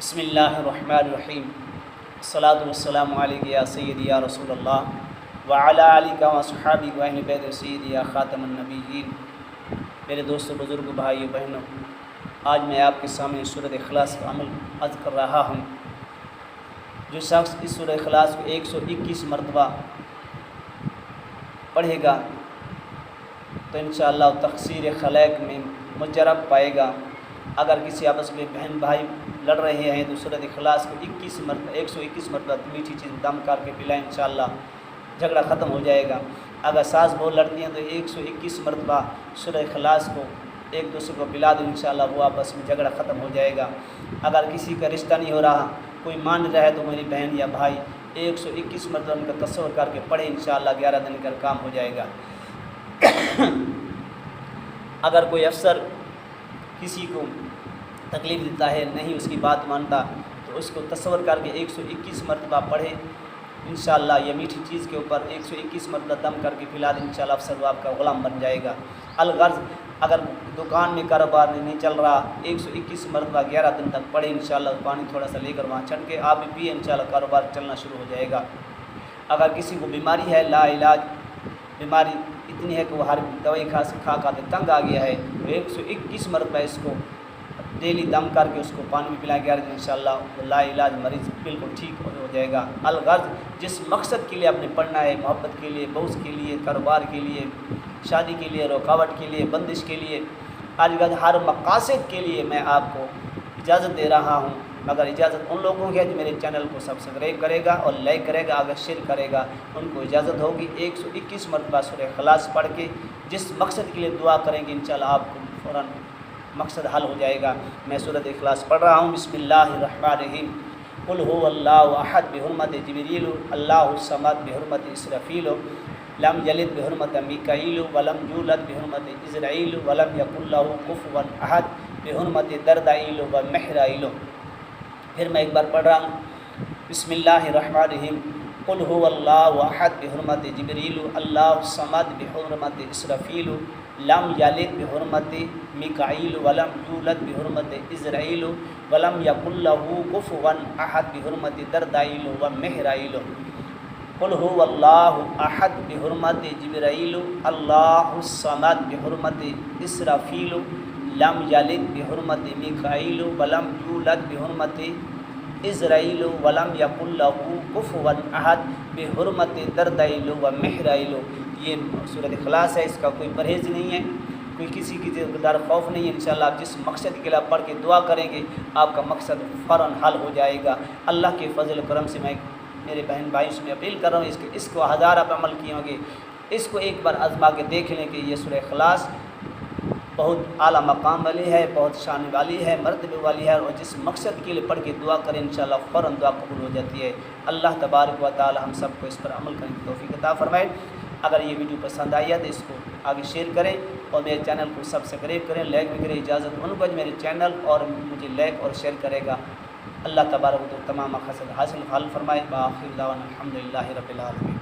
بسم اللہ الرحمن الرحیم الصلاۃ والسلام علیک یا سیدی یا رسول اللہ وعلی آلک و صحابک و اہل بیت سیدی یا خاتم النبیین۔ میرے دوستوں، بزرگوں، بھائیوں، بہنوں، آج میں آپ کے سامنے سورۃ اخلاص کا عمل عرض کر رہا ہوں۔ جو شخص اس سورۃ اخلاص کو 121 مرتبہ پڑھے گا تو انشاءاللہ تقصیر خلائق میں مجرب پائے گا۔ اگر کسی آپس میں بہن بھائی لڑ رہے ہیں تو سورۃ اخلاص کو 121 مرتبہ میٹھی چیز دم کر کے پلائیں، انشاءاللہ جھگڑا ختم ہو جائے گا۔ اگر ساس بہو لڑتی ہیں تو 121 مرتبہ سورۃ اخلاص کو ایک دوسرے کو پلا دو، انشاءاللہ وہ آپس میں جھگڑا ختم ہو جائے گا۔ اگر کسی کا رشتہ نہیں ہو رہا، کوئی مان رہا ہے تو میری بہن یا بھائی 121 مرتبہ ان کا تصور کر کے پڑھے، انشاءاللہ 11 دن کا کام ہو جائے گا۔ اگر کوئی افسر کسی کو تکلیف دیتا ہے، نہیں اس کی بات مانتا، تو اس کو تصور کر کے 121 مرتبہ پڑھے، انشاءاللہ یہ میٹھی چیز کے اوپر 121 مرتبہ دم کر کے پلا دیں، انشاءاللہ افسر وہ آپ کا غلام بن جائے گا۔ الغرض اگر دکان میں کاروبار نہیں چل رہا، 121 مرتبہ 11 دن تک پڑھے، انشاءاللہ پانی تھوڑا سا لے کر وہاں چھڑ کے آپ بھی پیے، انشاءاللہ کاروبار چلنا شروع ہو جائے گا۔ اگر کسی کو بیماری ہے، لا علاج بیماری اتنی ہے کہ وہ ہر دوائی کھا کے تنگ آ گیا ہے، تو 121 مرتبہ اس کو ڈیلی دم کر کے اس کو پانی میں پلائیں گے، انشاءاللہ وہ لا علاج مریض بالکل ٹھیک ہو جائے گا۔ الغرض جس مقصد کے لیے آپ نے پڑھنا ہے، محبت کے لیے، بغض کے لیے، کاروبار کے لیے، شادی کے لیے، رکاوٹ کے لیے، بندش کے لیے، ہر مقاصد کے لیے میں آپ کو اجازت دے رہا ہوں، مگر اجازت ان لوگوں کی ہے جو میرے چینل کو سبسکرائب کرے گا اور لائک کرے گا، اگر شیئر کرے گا ان کو اجازت ہوگی 121 مرتبہ سورہ اخلاص پڑھ کے جس مقصد کے لیے دعا کریں گے، انشاءاللہ آپ کو فوراً مقصد حل ہو جائے گا۔ میں سورۃ اخلاص پڑھ رہا ہوں۔ بسم اللہ الرحمن الرحیم۔ قل هو اللہ احد بحرمت جبریل اللہ الصمد بحرمت اسرافیل لم یلد بحرمت میکائیل ولم یولد بحرمت عزرائیل ولم یکن له کفوا احد بحرمت دردائیل و محرائیل۔ پھر میں ایک بار پڑھ رہا ہوں۔ بسم اللہ الرحمن الرحیم۔ قل هو اللہ احد بحرمت جبریل اللہ الصمد بحرمت اسرافیل لم یلد بحرمت میکائیل ولم یولد بحرمت عزرائیل ولم یکن له کفوا احد بحرمت دردائیل و محرائیل۔ قل هو اللہ احد بحرمت جبرائیل اللہ الصمد بحرمت اسرافیل لم یلد بحرمت میکائیل ولم یولد بحرمت عزرائیل ولم یکن له کفوا احد بحرمت دردائیل و محرائیل۔ یہ سورۃ اخلاص ہے، اس کا کوئی پرہیز نہیں ہے، کوئی کسی کی ڈر خوف نہیں ہے۔ انشاءاللہ آپ جس مقصد کے لیے آپ پڑھ کے دعا کریں گے، آپ کا مقصد فوراً حل ہو جائے گا۔ اللہ کے فضل و کرم سے میں میرے بہن بھائیوں سے میں اپیل کر رہا ہوں، اس کو ہزار آپ عمل کیے ہوں گے، اس کو ایک بار آزما کے دیکھ لیں کہ یہ سورہ اخلاص بہت اعلیٰ مقام والی ہے، بہت شان والی ہے، مرتبے والی ہے، اور جس مقصد کے لیے پڑھ کے دعا کریں انشاءاللہ فوراً دعا قبول ہو جاتی ہے۔ اللہ تبارک و تعالی ہم سب کو اس پر عمل کرنے کی توفیق عطا فرمائے۔ اگر یہ ویڈیو پسند آئی ہے تو اس کو آگے شیئر کریں اور میرے چینل کو سبسکرائب کریں، لائک بھی کریں۔ اجازت ان کو میرے چینل اور مجھے لائک اور شیئر کرے گا۔ اللہ تبارک و تعالی تمام مقاصد حاصل فرمائے۔ بآخر دعوانا الحمدللہ رب العالمین۔